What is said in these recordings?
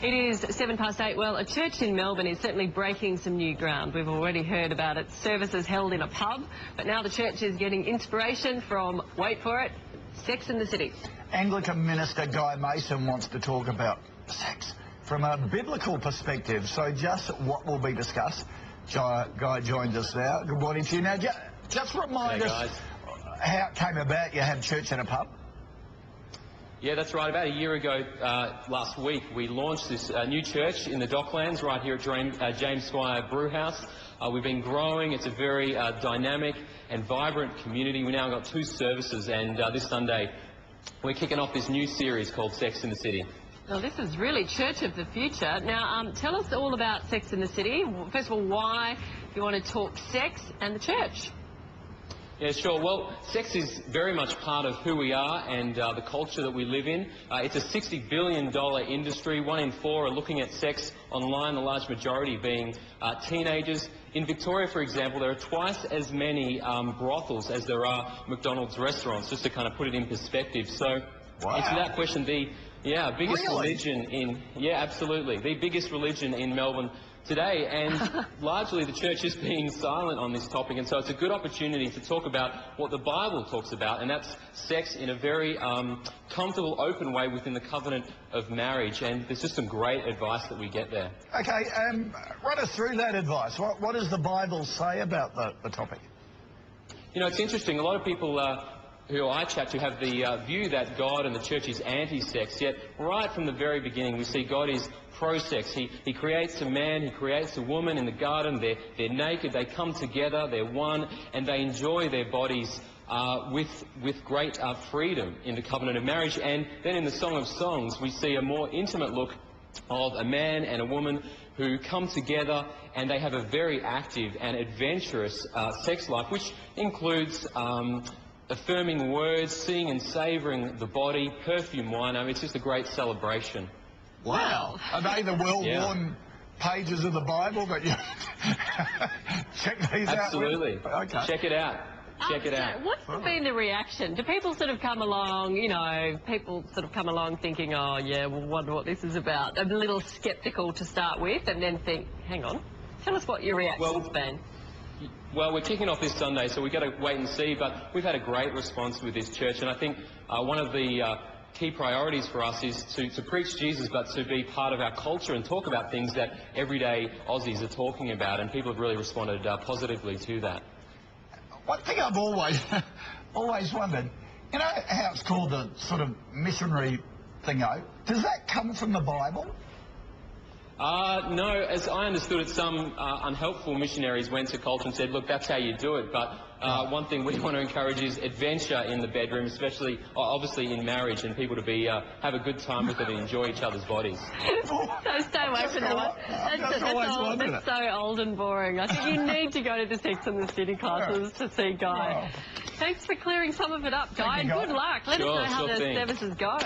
It is 8:07. Well, a church in Melbourne is certainly breaking some new ground. We've already heard about its services held in a pub, but now the church is getting inspiration from, wait for it, Sex in the City. Anglican minister Guy Mason wants to talk about sex from a biblical perspective. So just what will be discussed. Guy joins us now. Good morning to you. Now, just remind us how it came about you had church in a pub. Yeah, that's right. About a year ago, last week, we launched this new church in the Docklands right here at James Squire Brewhouse. We've been growing. It's a very dynamic and vibrant community. We now got 2 services, and this Sunday we're kicking off this new series called Sex in the City. Well, this is really church of the future. Now, tell us all about Sex in the City. First of all, why you want to talk sex and the church? Yeah, sure. Well, sex is very much part of who we are and the culture that we live in. It's a $60 billion industry. 1 in 4 are looking at sex online, the large majority being teenagers. In Victoria, for example, there are twice as many brothels as there are McDonald's restaurants, just to kind of put it in perspective. So, answer that question, biggest religion in... Yeah, absolutely. The biggest religion in Melbourne today, and largely the church is being silent on this topic, and so it's a good opportunity to talk about what the Bible talks about, and that's sex in a very comfortable, open way within the covenant of marriage, and there's just some great advice that we get there. Okay, run us through that advice. What does the Bible say about the topic? You know, it's interesting. A lot of people who I chat to have the view that God and the church is anti-sex, yet right from the very beginning we see God is pro-sex. He creates a man, he creates a woman in the garden, they're naked, they come together, they're one, and they enjoy their bodies with great freedom in the covenant of marriage. And then in the Song of Songs we see a more intimate look of a man and a woman who come together, and they have a very active and adventurous sex life, which includes affirming words, seeing and savouring the body, perfume wine. I mean, it's just a great celebration. Wow. Are they the well-worn pages of the Bible that you check these out? Absolutely. Okay. Check it out. Check it out. What's been the reaction? Do people sort of come along, thinking, oh, yeah, we'll wonder what this is about? A little sceptical to start with, and then think, hang on, tell us what your reaction's been. Well, we're kicking off this Sunday, so we've got to wait and see, but we've had a great response with this church, and I think one of the key priorities for us is to preach Jesus, but to be part of our culture and talk about things that everyday Aussies are talking about, and people have really responded positively to that. One thing I've always wondered, you know how it's called the sort of missionary thingo? Does that come from the Bible? No, as I understood it, some unhelpful missionaries went to culture and said, look, that's how you do it, but one thing we want to encourage is adventure in the bedroom, especially, obviously, in marriage, and people to have a a with it and enjoy each other's bodies. So stay away from that one. That's so old and boring. I think you need to go to the Sex and the City classes to see Guy. Wow. Thanks for clearing some of it up, Guy, and good luck. Let us know how the services go.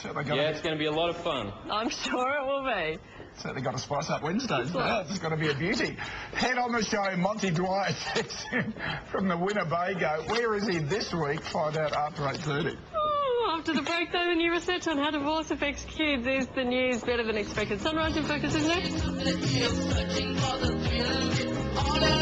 Yeah, it's going to be a lot of fun. I'm sure it will be. Certainly got to spice up Wednesdays now. It's going to be a beauty. Head on the show, Monty Dwyer texts in from the Winnebago. Where is he this week? Find out after 8:30. After the break, though, the new research on how divorce affects kids is the news better than expected. Sunrise in Focus is next.